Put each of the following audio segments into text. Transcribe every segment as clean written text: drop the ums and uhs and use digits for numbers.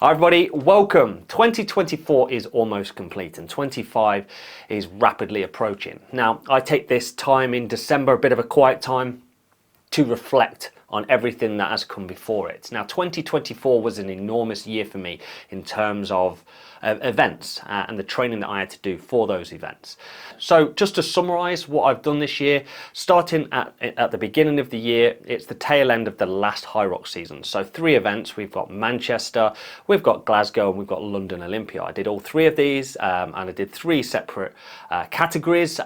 Hi everybody, welcome. 2024 is almost complete and 25 is rapidly approaching. Now, I take this time in December, a bit of a quiet time, to reflect on everything that has come before it. Now, 2024 was an enormous year for me in terms of events and the training that I had to do for those events. So just to summarize what I've done this year, starting at the beginning of the year, it's the tail end of the last Hyrox season. So 3 events, we've got Manchester, we've got Glasgow, and we've got London Olympia. I did all 3 of these and I did 3 separate categories,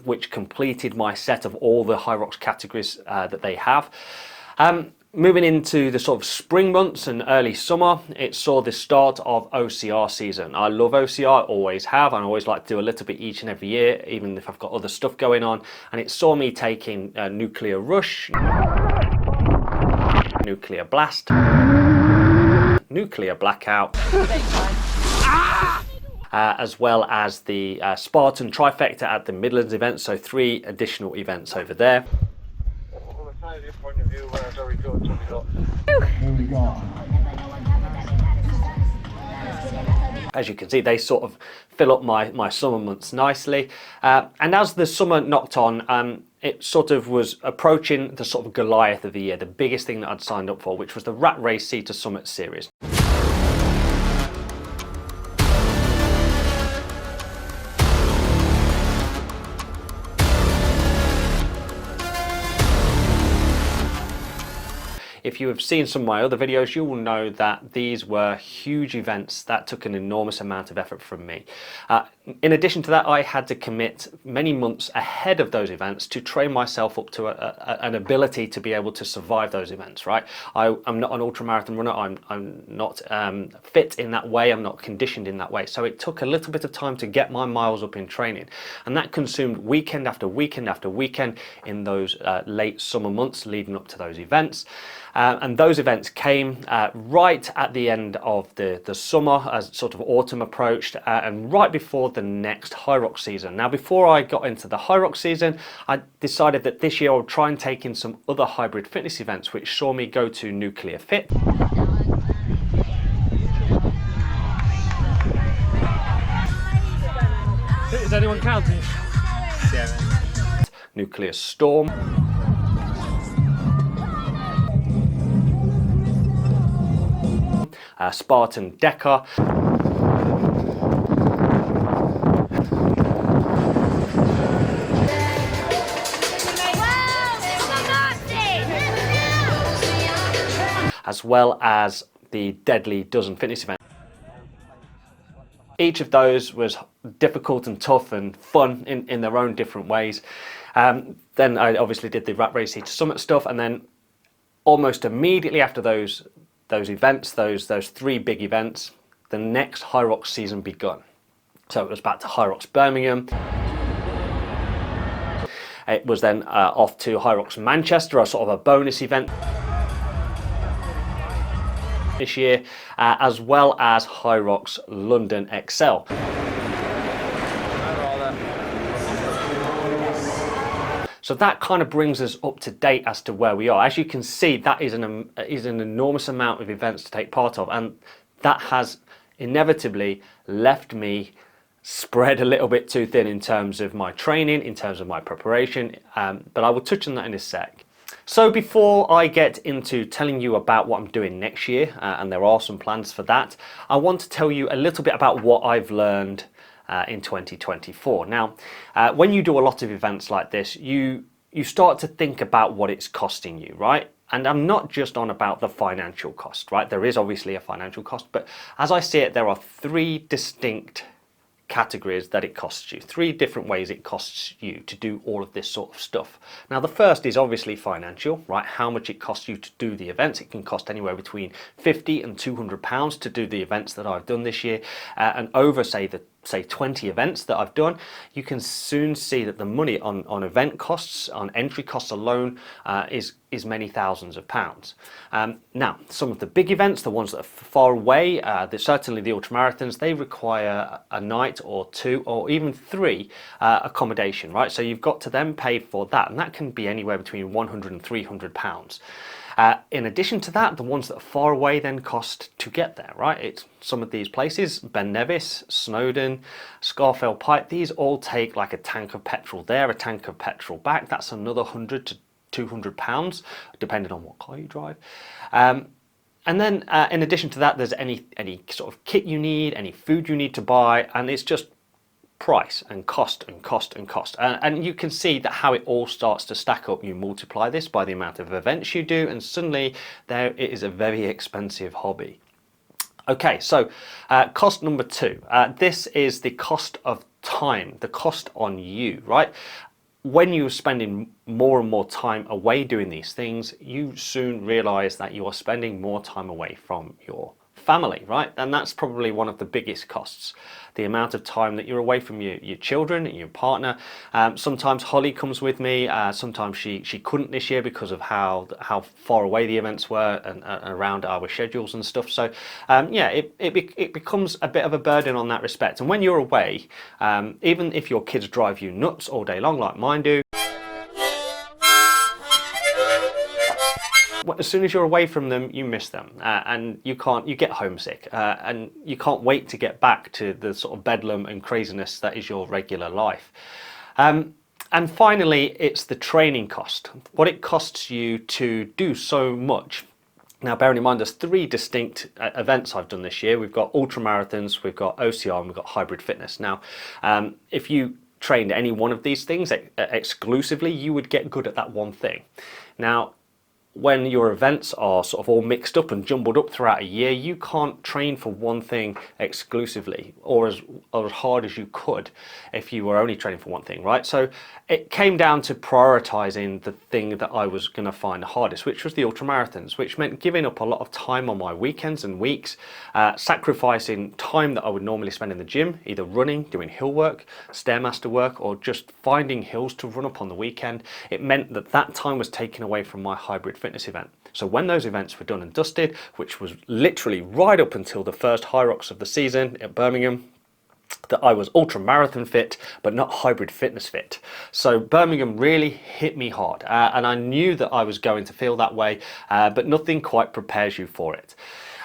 which completed my set of all the Hyrox categories that they have. Moving into the sort of spring months and early summer, it saw the start of OCR season. I love OCR, always have, and I always like to do a little bit each and every year, even if I've got other stuff going on. And it saw me taking Nuclear Rush, Nuclear Blast, Nuclear Blackout, as well as the Spartan Trifecta at the Midlands event, so 3 additional events over there. Point of view, very good. Here we go. As you can see, they sort of fill up my summer months nicely. And as the summer knocked on, it sort of was approaching the sort of Goliath of the year, the biggest thing that I'd signed up for, which was the Ratrace Sea to Summit series. If you have seen some of my other videos, you will know that these were huge events that took an enormous amount of effort from me. In addition to that, I had to commit many months ahead of those events to train myself up to an ability to be able to survive those events, right? I'm not an ultramarathon runner, I'm not fit in that way, I'm not conditioned in that way. So it took a little bit of time to get my miles up in training. And that consumed weekend after weekend after weekend in those late summer months leading up to those events. And those events came right at the end of the summer as sort of autumn approached and right before the next Hyrox season. Now, before I got into the Hyrox season, I decided that this year I would try and take in some other hybrid fitness events, which saw me go to Nuclear Fit. Is anyone counting? 7. Nuclear Storm. Spartan Deka. As well as the Deadly Dozen fitness event. Each of those was difficult and tough and fun in their own different ways. Then I obviously did the Ratrace Sea to Summit stuff, and then almost immediately after those events, those 3 big events, the next Hyrox season begun. So it was back to Hyrox Birmingham. It was then off to Hyrox Manchester, a sort of a bonus event this year, as well as Hyrox London XL. So that kind of brings us up to date as to where we are. As you can see, that is an enormous amount of events to take part of, and that has inevitably left me spread a little bit too thin in terms of my training, in terms of my preparation, but I will touch on that in a sec. So before I get into telling you about what I'm doing next year, and there are some plans for that, I want to tell you a little bit about what I've learned in 2024. Now, when you do a lot of events like this, you start to think about what it's costing you, right? And I'm not just on about the financial cost, right? There is obviously a financial cost, but as I see it, there are 3 distinct categories that it costs you, 3 different ways it costs you to do all of this sort of stuff. Now, the first is obviously financial, right? How much it costs you to do the events. It can cost anywhere between £50 and £200 to do the events that I've done this year, and over say 20 events that I've done, you can soon see that the money on event costs, on entry costs alone, is many thousands of pounds. Now, some of the big events, the ones that are far away, certainly the ultramarathons, they require a night or 2 or even 3 accommodation, right? So you've got to then pay for that, and that can be anywhere between £100 and £300. In addition to that, the ones that are far away then cost to get there, right? It's some of these places, Ben Nevis, Snowdon, Scafell Pike, these all take like a tank of petrol there, a tank of petrol back. That's another £100 to £200, depending on what car you drive. And then in addition to that, there's any sort of kit you need, any food you need to buy, and it's just price and cost and cost and cost. And you can see that how it all starts to stack up. You multiply this by the amount of events you do, and suddenly there it is a very expensive hobby. Okay, so cost number 2. This is the cost of time, the cost on you, right? When you're spending more and more time away doing these things, you soon realize that you are spending more time away from your family, right? And that's probably one of the biggest costs, the amount of time that you're away from your children and your partner. Sometimes Holly comes with me. Sometimes she couldn't this year because of how far away the events were and around our schedules and stuff. So yeah, it becomes a bit of a burden on that respect. And when you're away, even if your kids drive you nuts all day long like mine do, as soon as you're away from them, you miss them, and you get homesick, and you can't wait to get back to the sort of bedlam and craziness that is your regular life. And finally, it's the training cost, what it costs you to do so much. Now, bearing in mind, there's 3 distinct events I've done this year. We've got ultra marathons, we've got OCR, and we've got hybrid fitness. Now, if you trained any one of these things exclusively, you would get good at that one thing. Now, when your events are sort of all mixed up and jumbled up throughout a year, you can't train for one thing exclusively or as hard as you could if you were only training for one thing, right? So it came down to prioritizing the thing that I was going to find the hardest, which was the ultramarathons, which meant giving up a lot of time on my weekends and weeks, sacrificing time that I would normally spend in the gym, either running, doing hill work, stairmaster work, or just finding hills to run up on the weekend. It meant that that time was taken away from my hybrid fitness event. So when those events were done and dusted, which was literally right up until the first Hyrox of the season at Birmingham, that I was ultra marathon fit, but not hybrid fitness fit. So Birmingham really hit me hard, and I knew that I was going to feel that way, but nothing quite prepares you for it.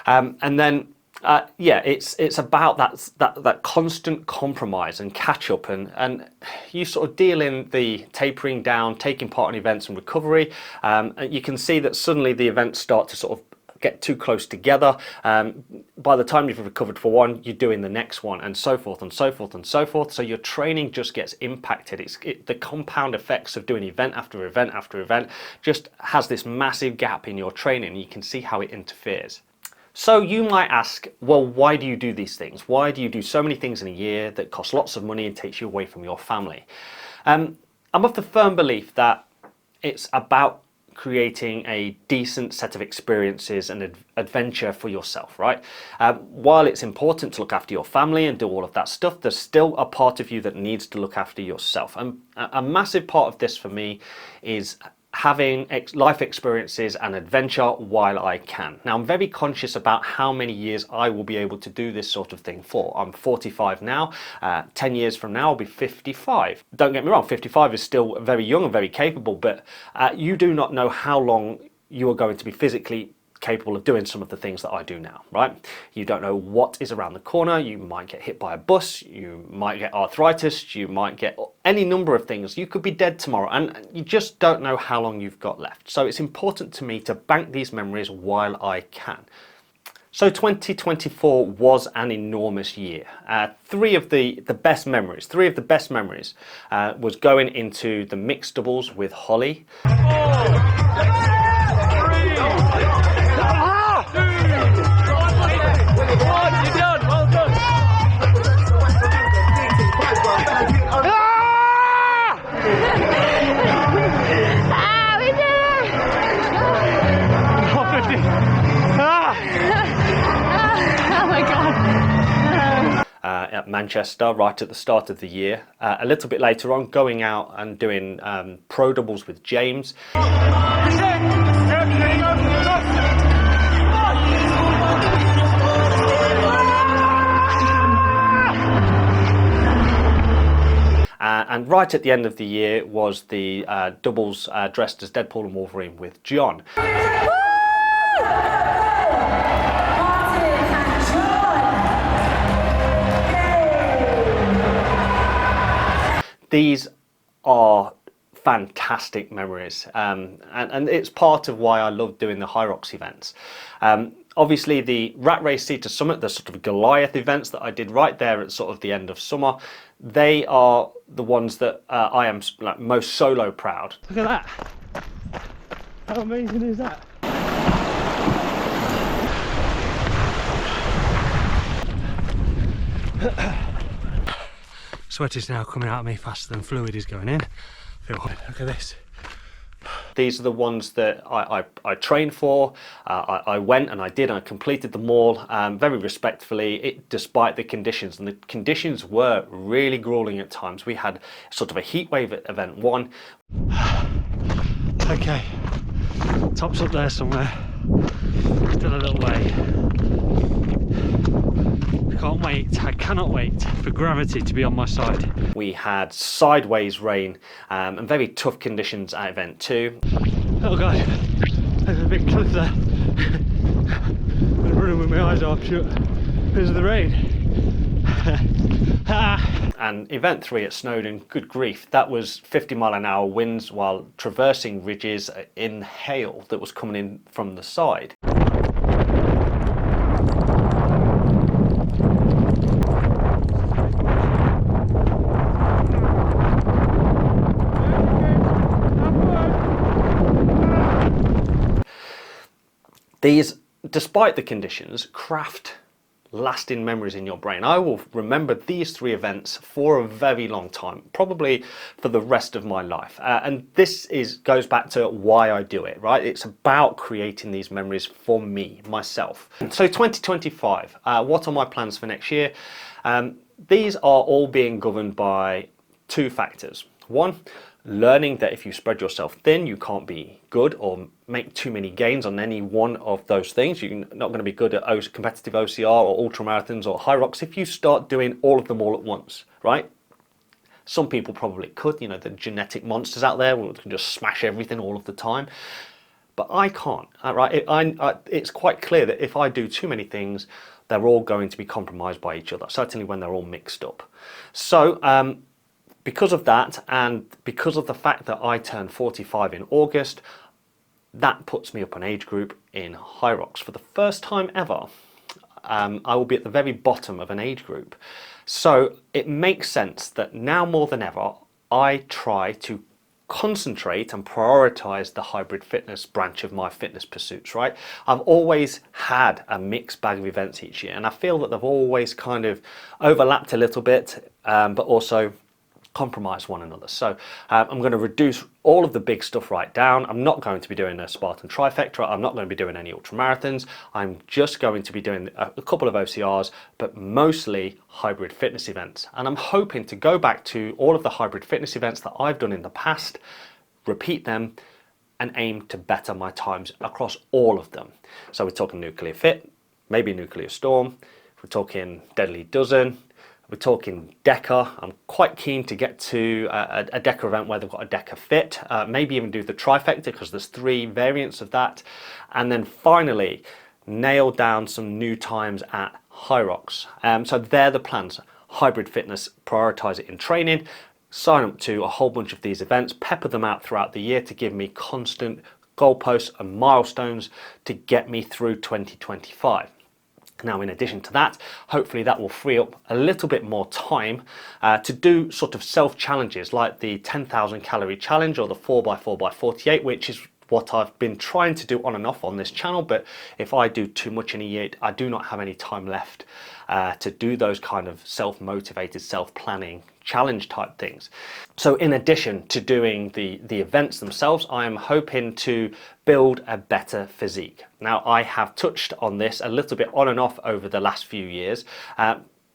And then yeah, it's about that constant compromise and catch up, and you sort of deal in the tapering down, taking part in events and recovery. You can see that suddenly the events start to sort of get too close together. By the time you've recovered for one, you're doing the next one, and so forth and so forth and so forth. So your training just gets impacted. The compound effects of doing event after event after event just has this massive gap in your training. You can see how it interferes. So you might ask, well, why do you do these things? Why do you do so many things in a year that cost lots of money and takes you away from your family? I'm of the firm belief that it's about creating a decent set of experiences and adventure for yourself, right? While it's important to look after your family and do all of that stuff, there's still a part of you that needs to look after yourself. And a massive part of this for me is having life experiences and adventure while I can. Now, I'm very conscious about how many years I will be able to do this sort of thing for. I'm 45 now. 10 years from now, I'll be 55. Don't get me wrong, 55 is still very young and very capable, but you do not know how long you are going to be physically capable of doing some of the things that I do now, right? You don't know what is around the corner. You might get hit by a bus, you might get arthritis, you might get any number of things. You could be dead tomorrow, and you just don't know how long you've got left. So it's important to me to bank these memories while I can. So 2024 was an enormous year. 3 of the best memories was going into the mixed doubles with Holly. At Manchester right at the start of the year. A little bit later on, going out and doing pro doubles with James. And right at the end of the year was the doubles dressed as Deadpool and Wolverine with John. These are fantastic memories, and it's part of why I love doing the Hyrox events. Obviously the Ratrace Sea to Summit, the sort of Goliath events that I did right there at sort of the end of summer, they are the ones that I am like most solo proud. Look at that! How amazing is that? Sweat is now coming out of me faster than fluid is going in. Look at this. These are the ones that I trained for. I went and I did, and I completed them all very respectfully, despite the conditions. And the conditions were really grueling at times. We had sort of a heat wave at event 1. Okay, top's up there somewhere. Still a little way. Can't wait, I cannot wait for gravity to be on my side. We had sideways rain and very tough conditions at event 2. Oh god, there's a big cliff there. I'm running with my eyes half shut because of the rain. And event 3 at Snowdon, good grief, that was 50-mile-an-hour winds while traversing ridges in hail that was coming in from the side. These, despite the conditions, craft lasting memories in your brain. I will remember these 3 events for a very long time, probably for the rest of my life. And this goes back to why I do it, right? It's about creating these memories for me, myself. So 2025, what are my plans for next year? These are all being governed by 2 factors. One, learning that if you spread yourself thin, you can't be good or make too many gains on any one of those things. You're not going to be good at competitive OCR or ultramarathons or Hyrox if you start doing all of them all at once, right? Some people probably could, you know, the genetic monsters out there who can just smash everything all of the time. But I can't, right? It's quite clear that if I do too many things, they're all going to be compromised by each other, certainly when they're all mixed up. So, because of that, and because of the fact that I turned 45 in August, that puts me up an age group in Hyrox. For the first time ever, I will be at the very bottom of an age group. So it makes sense that now more than ever, I try to concentrate and prioritize the hybrid fitness branch of my fitness pursuits, right? I've always had a mixed bag of events each year, and I feel that they've always kind of overlapped a little bit, but also compromise one another. So I'm going to reduce all of the big stuff right down. I'm not going to be doing a Spartan trifecta. I'm not going to be doing any ultramarathons. I'm just going to be doing a couple of OCRs, but mostly hybrid fitness events. And I'm hoping to go back to all of the hybrid fitness events that I've done in the past, repeat them, and aim to better my times across all of them. So we're talking Nuclear Fit, maybe Nuclear Storm, we're talking Deadly Dozen, we're talking Deka. I'm quite keen to get to a Deka event where they've got a Deka Fit, maybe even do the trifecta because there's 3 variants of that. And then finally, nail down some new times at Hyrox. So they're the plans. Hybrid fitness, prioritize it in training, sign up to a whole bunch of these events, pepper them out throughout the year to give me constant goalposts and milestones to get me through 2025. Now, in addition to that, hopefully that will free up a little bit more time to do sort of self-challenges like the 10,000 calorie challenge or the 4x4x48, which is what I've been trying to do on and off on this channel. But if I do too much in a year, I do not have any time left to do those kind of self-motivated, self-planning challenge type things. So in addition to doing the events themselves, I am hoping to build a better physique. Now, I have touched on this a little bit on and off over the last few years.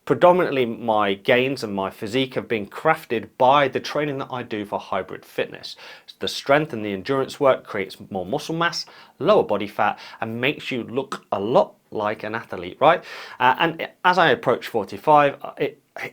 predominantly my gains and my physique have been crafted by the training that I do for hybrid fitness. The strength and the endurance work creates more muscle mass, lower body fat, and makes you look a lot like an athlete, right? And as I approach 45,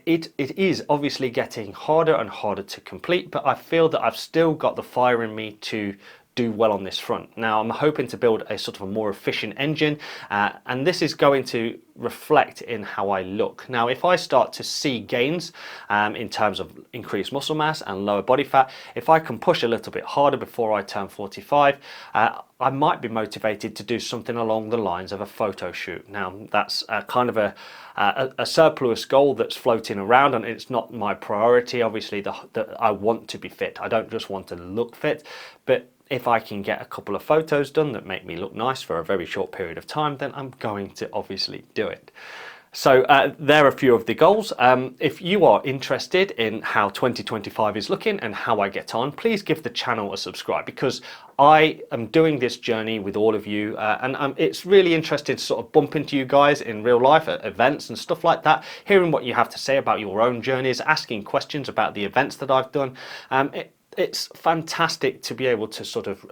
it is obviously getting harder and harder to complete, but I feel that I've still got the fire in me to do well on this front. Now I'm hoping to build a sort of a more efficient engine, and this is going to reflect in how I look. Now if I start to see gains in terms of increased muscle mass and lower body fat, if I can push a little bit harder before I turn 45, I might be motivated to do something along the lines of a photo shoot. Now that's kind of a surplus goal that's floating around, and it's not my priority. Obviously I want to be fit. I don't just want to look fit, but if I can get a couple of photos done that make me look nice for a very short period of time, then I'm going to obviously do it. So there are a few of the goals. If you are interested in how 2025 is looking and how I get on, please give the channel a subscribe, because I am doing this journey with all of you, and it's really interesting to sort of bump into you guys in real life at events and stuff like that, hearing what you have to say about your own journeys, asking questions about the events that I've done. It's fantastic to be able to sort of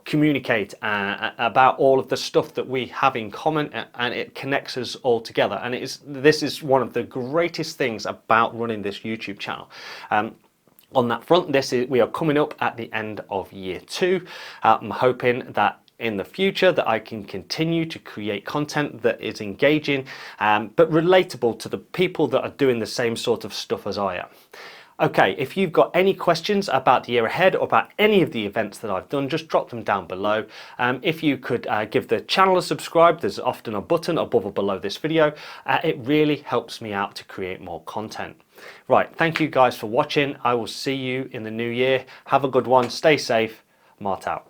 communicate about all of the stuff that we have in common, and it connects us all together. And this is one of the greatest things about running this YouTube channel. On that front, we are coming up at the end of year 2. I'm hoping that in the future that I can continue to create content that is engaging, but relatable to the people that are doing the same sort of stuff as I am. Okay, if you've got any questions about the year ahead or about any of the events that I've done, just drop them down below. If you could give the channel a subscribe, there's often a button above or below this video. It really helps me out to create more content. Right, thank you guys for watching. I will see you in the new year. Have a good one, stay safe, Mart out.